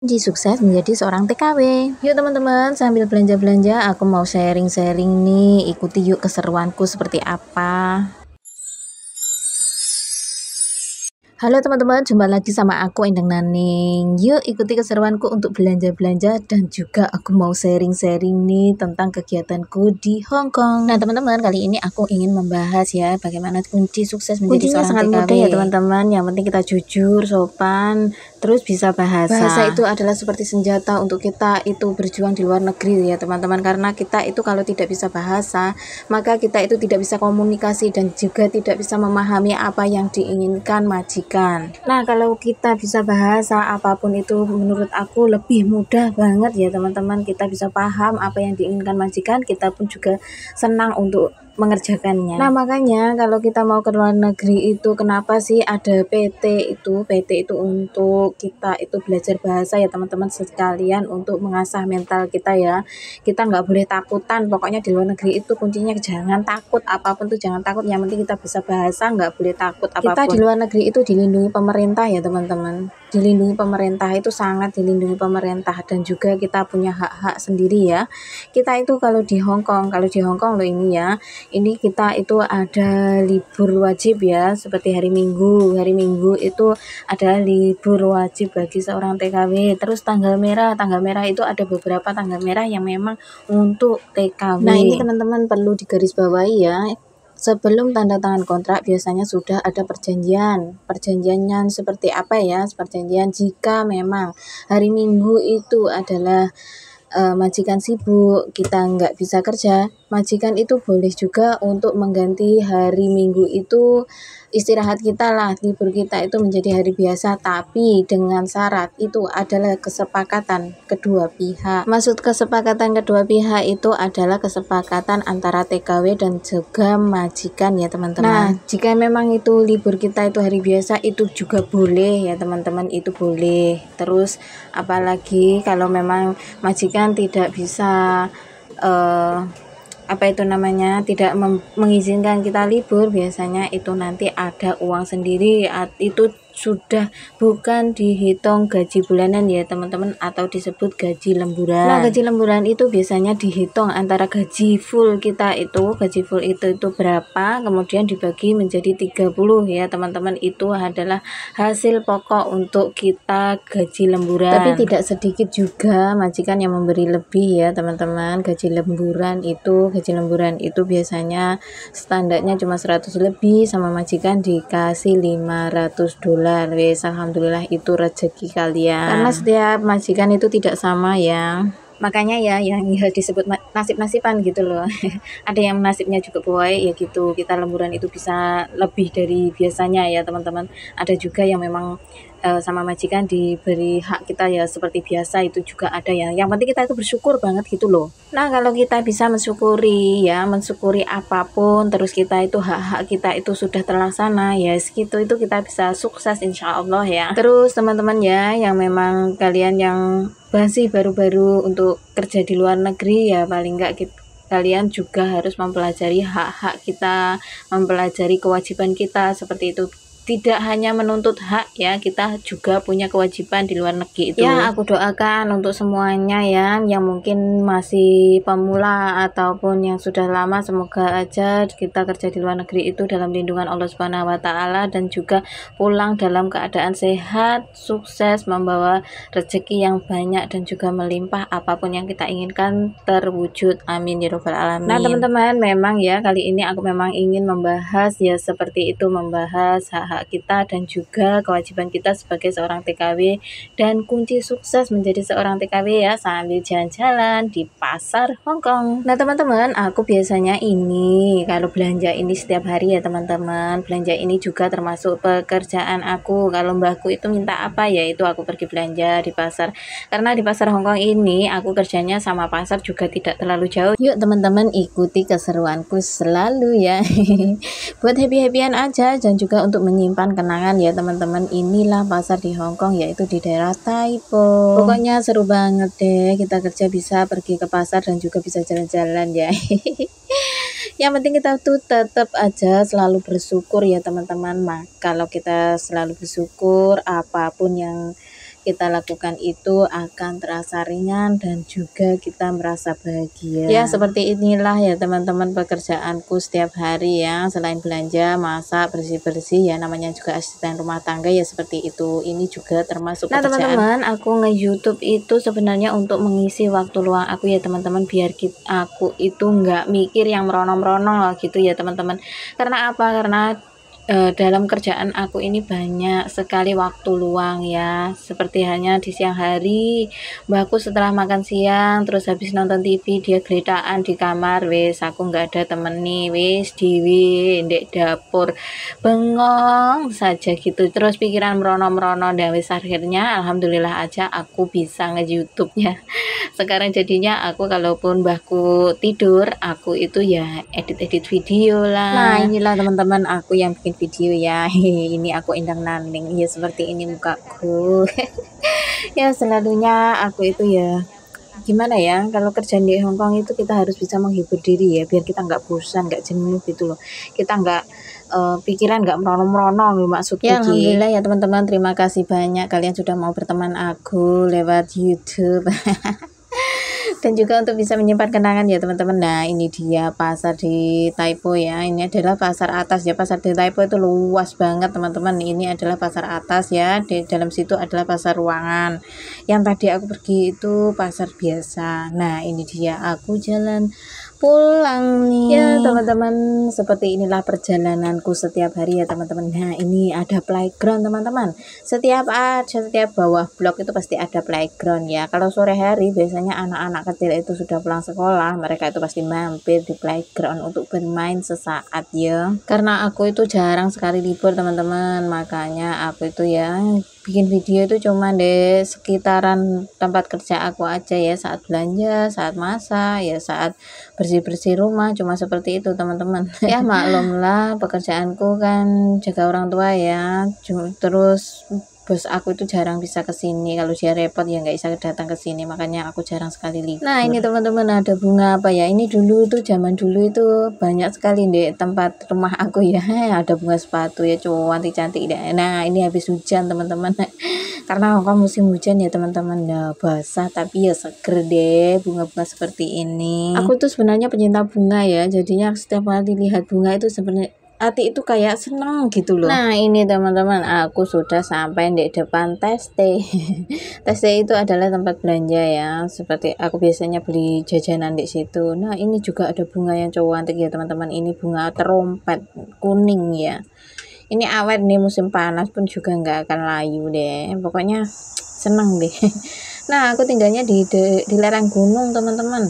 Kunci sukses menjadi seorang TKW. Yuk teman-teman, sambil belanja-belanja aku mau sharing-sharing nih. Ikuti yuk keseruanku seperti apa. Halo teman-teman, jumpa lagi sama aku Endang Naning. Yuk ikuti keseruanku untuk belanja-belanja dan juga aku mau sharing-sharing nih tentang kegiatanku di Hong Kong. Nah teman-teman, kali ini aku ingin membahas ya bagaimana kunci sukses menjadi Kuncinya seorang sangat TKW. mudah ya teman-teman, yang penting kita jujur, sopan, terus bisa bahasa. Bahasa itu adalah seperti senjata untuk kita itu berjuang di luar negeri ya teman-teman, karena kita itu kalau tidak bisa bahasa, maka kita itu tidak bisa komunikasi dan juga tidak bisa memahami apa yang diinginkan majikan. Nah kalau kita bisa bahasa apapun itu menurut aku lebih mudah banget ya teman-teman, kita bisa paham apa yang diinginkan majikan, kita pun juga senang untuk mengerjakannya. Nah makanya kalau kita mau ke luar negeri itu kenapa sih ada PT itu? PT itu untuk kita itu belajar bahasa ya teman-teman, sekalian untuk mengasah mental kita ya. Kita nggak boleh takutan, pokoknya di luar negeri itu kuncinya jangan takut, apapun tuh jangan takut, yang penting kita bisa bahasa, nggak boleh takut apapun. Kita di luar negeri itu dilindungi pemerintah ya teman-teman, dilindungi pemerintah, itu sangat dilindungi pemerintah, dan juga kita punya hak-hak sendiri ya. Kita itu kalau di Hong Kong loh ini ya, ini kita itu ada libur wajib ya, seperti hari Minggu itu adalah libur wajib bagi seorang TKW. Terus tanggal merah itu ada beberapa tanggal merah yang memang untuk TKW. Nah ini teman-teman perlu digarisbawahi ya, sebelum tanda tangan kontrak biasanya sudah ada perjanjiannya seperti apa ya, perjanjian jika memang hari Minggu itu adalah majikan sibuk, kita nggak bisa kerja, majikan itu boleh juga untuk mengganti hari Minggu itu istirahat kita lah, libur kita itu menjadi hari biasa, tapi dengan syarat itu adalah kesepakatan kedua pihak. Maksud kesepakatan kedua pihak itu adalah kesepakatan antara TKW dan juga majikan ya teman-teman. Nah jika memang itu libur kita itu hari biasa itu juga boleh ya teman-teman, itu boleh. Terus apalagi kalau memang majikan tidak bisa tidak mengizinkan kita libur, biasanya itu nanti ada uang sendiri, itu sudah bukan dihitung gaji bulanan ya teman-teman, atau disebut gaji lemburan. Nah gaji lemburan itu biasanya dihitung antara gaji full kita itu, gaji full itu berapa, kemudian dibagi menjadi 30 ya teman-teman, itu adalah hasil pokok untuk kita gaji lemburan. Tapi tidak sedikit juga majikan yang memberi lebih ya teman-teman. Gaji lemburan itu biasanya standarnya cuma 100 lebih, sama majikan dikasih $500. Wes alhamdulillah, itu rezeki kalian, karena setiap majikan itu tidak sama ya. Makanya ya yang disebut nasib-nasiban gitu loh. Ada yang nasibnya juga baik ya gitu, kita lemburan itu bisa lebih dari biasanya ya teman-teman. Ada juga yang memang sama majikan diberi hak kita ya seperti biasa, itu juga ada ya. Yang penting kita itu bersyukur banget gitu loh. Nah kalau kita bisa mensyukuri apapun, terus kita itu hak-hak kita itu sudah terlaksana ya segitu, itu kita bisa sukses insya Allah ya. Terus teman-teman ya, yang memang kalian yang masih baru-baru untuk kerja di luar negeri ya, paling enggak kalian juga harus mempelajari hak-hak kita, mempelajari kewajiban kita seperti itu. Tidak hanya menuntut hak ya, kita juga punya kewajiban di luar negeri itu. Ya aku doakan untuk semuanya ya, yang mungkin masih pemula ataupun yang sudah lama, semoga aja kita kerja di luar negeri itu dalam lindungan Allah Subhanahu wa taala, dan juga pulang dalam keadaan sehat, sukses, membawa rezeki yang banyak dan juga melimpah, apapun yang kita inginkan terwujud, amin ya robbal alamin. Nah teman-teman, memang ya kali ini aku memang ingin membahas ya seperti itu, membahas hak-hak kita dan juga kewajiban kita sebagai seorang TKW, dan kunci sukses menjadi seorang TKW ya, sambil jalan-jalan di pasar Hong Kong. Nah teman-teman, aku biasanya ini kalau belanja ini setiap hari ya teman-teman, belanja ini juga termasuk pekerjaan aku. Kalau mbahku itu minta apa ya itu aku pergi belanja di pasar, karena di pasar Hong Kong ini aku kerjanya sama pasar juga tidak terlalu jauh. Yuk teman-teman, ikuti keseruanku selalu ya. Buat happy-happyan aja, dan juga untuk menyimpan kenangan ya teman-teman. Inilah pasar di Hong Kong, yaitu di daerah Tai Po. Pokoknya seru banget deh, kita kerja bisa pergi ke pasar dan juga bisa jalan-jalan ya. Yang penting kita tuh tetap aja selalu bersyukur ya teman-teman. Kalau kita selalu bersyukur, apapun yang kita lakukan itu akan terasa ringan dan juga kita merasa bahagia. Ya seperti inilah ya teman-teman pekerjaanku setiap hari ya, selain belanja, masak, bersih-bersih ya, namanya juga asisten rumah tangga ya seperti itu. Ini juga termasuk pekerjaan. Nah teman-teman, aku nge-YouTube itu sebenarnya untuk mengisi waktu luang aku ya teman-teman, biar aku itu nggak mikir yang meronong-meronong gitu ya teman-teman. Karena apa? Karena dalam kerjaan aku ini banyak sekali waktu luang ya, seperti hanya di siang hari mbakku setelah makan siang terus habis nonton TV dia geletaan di kamar, wis aku nggak ada temen nih, wis diwi ndek dapur bengong saja gitu, terus pikiran merono-merono dan wis akhirnya alhamdulillah aja aku bisa nge-YouTube ya. Sekarang jadinya aku kalaupun mbahku tidur, aku itu ya edit-edit video lah. Nah inilah teman-teman aku yang bikin video ya. Ini aku indang naning ya, seperti ini mukaku. Ya selalunya aku itu ya gimana ya, kalau kerja di Hongkong itu kita harus bisa menghibur diri ya, biar kita nggak bosan, nggak jenuh gitu loh, kita nggak pikiran nggak merono-merono maksudku. Ya alhamdulillah ya teman-teman, terima kasih banyak kalian sudah mau berteman aku lewat YouTube. Dan juga untuk bisa menyimpan kenangan ya teman-teman. Nah ini dia pasar di Taipo ya, ini adalah pasar atas ya. Pasar di Taipo itu luas banget teman-teman. Ini adalah pasar atas ya, di dalam situ adalah pasar ruangan. Yang tadi aku pergi itu pasar biasa. Nah ini dia aku jalan pulang nih ya teman-teman. Seperti inilah perjalananku setiap hari ya teman-teman. Nah ini ada playground teman-teman, setiap bawah blok itu pasti ada playground ya. Kalau sore hari biasanya anak-anak kecil itu sudah pulang sekolah, mereka itu pasti mampir di playground untuk bermain sesaat ya. Karena aku itu jarang sekali libur teman-teman, makanya aku itu ya bikin video itu cuma di sekitaran tempat kerja aku aja ya, saat belanja, saat masak ya, saat bersih-bersih rumah, cuma seperti itu teman-teman. Ya maklumlah pekerjaanku kan jaga orang tua ya, terus bos aku itu jarang bisa kesini, kalau dia repot ya nggak bisa datang ke sini, makanya aku jarang sekali libur. Nah ini teman-teman ada bunga apa ya, ini dulu itu zaman dulu itu banyak sekali di tempat rumah aku ya. Ada bunga sepatu ya, cantik-cantik deh. Nah ini habis hujan teman-teman, karena Hongkong musim hujan ya teman-teman, nah basah tapi ya seger deh bunga-bunga seperti ini. Aku tuh sebenarnya pencinta bunga ya, jadinya setiap kali lihat bunga itu sebenarnya hati itu kayak senang gitu loh. Nah ini teman-teman, aku sudah sampai di depan Teste. Teste itu adalah tempat belanja ya, seperti aku biasanya beli jajanan di situ. Nah ini juga ada bunga yang cantik ya teman-teman, ini bunga trompet kuning ya. Ini awet nih, musim panas pun juga nggak akan layu deh, pokoknya seneng deh. Nah aku tinggalnya di lereng gunung teman-teman,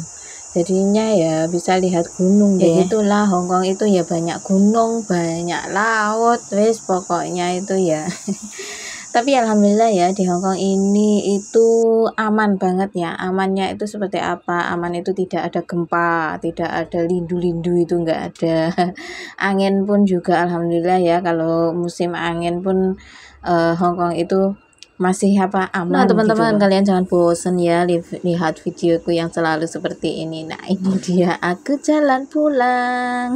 jadinya ya bisa lihat gunung deh. Ya gitulah Hongkong itu ya, banyak gunung, banyak laut, wes pokoknya itu ya. Tapi alhamdulillah ya di Hongkong ini itu aman banget ya. Amannya itu seperti apa? Aman itu tidak ada gempa, tidak ada lindu-lindu, itu enggak ada. Angin pun juga alhamdulillah ya, kalau musim angin pun Hongkong itu masih aman. Nah teman-teman gitu, kalian jangan bosen ya lihat videoku yang selalu seperti ini. Nah ini dia aku jalan pulang.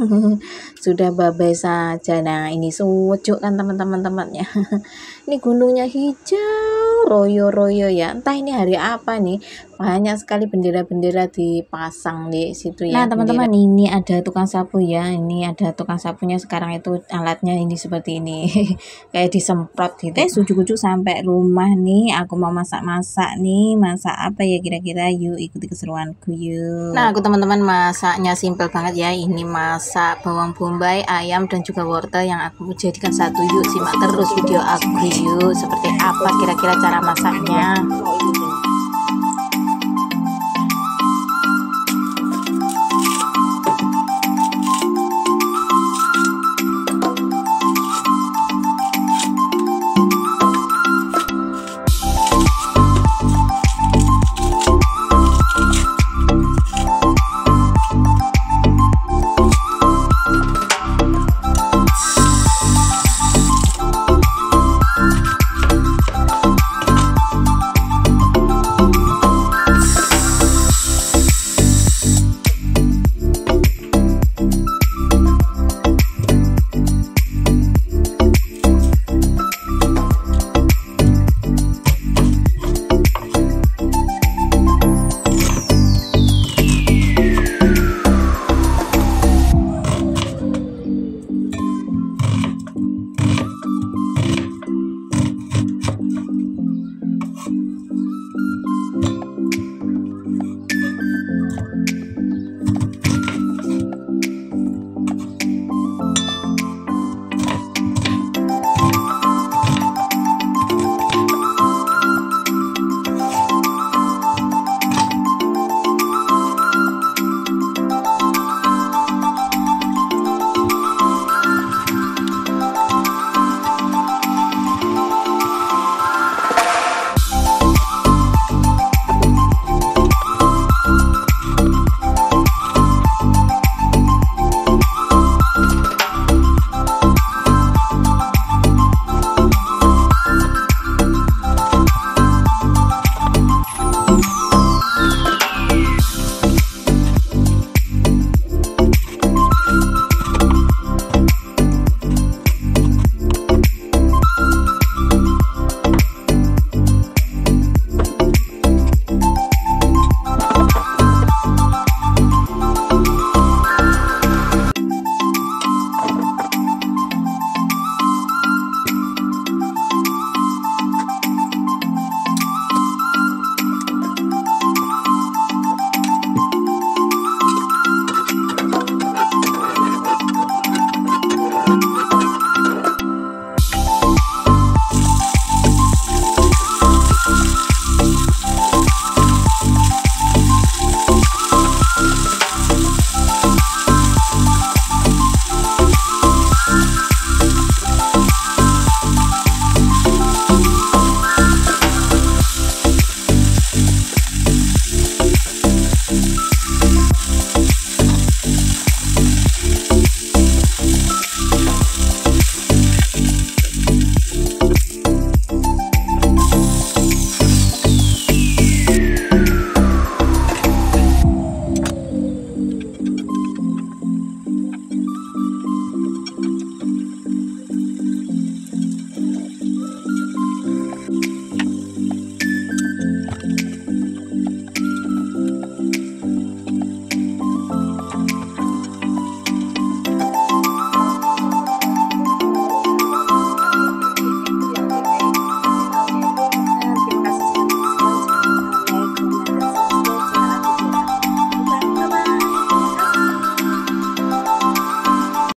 Sudah babai saja. Nah ini sejuk kan teman-temannya. Ini gunungnya hijau royo-royo ya, entah ini hari apa nih, banyak sekali bendera-bendera dipasang di situ ya. Nah teman-teman ini ada tukang sapu ya, ini ada tukang sapunya. Sekarang itu alatnya ini seperti ini. Kayak disemprot gitu. Ujuk-ujuk sampai rumah nih, aku mau masak-masak nih. Masak apa ya kira-kira, yuk ikuti keseruanku yuk. Nah aku teman-teman masaknya simple banget ya, ini masak bawang bombay, ayam dan juga wortel yang aku jadikan satu. Yuk simak terus video aku yuk, seperti apa kira-kira cara masaknya.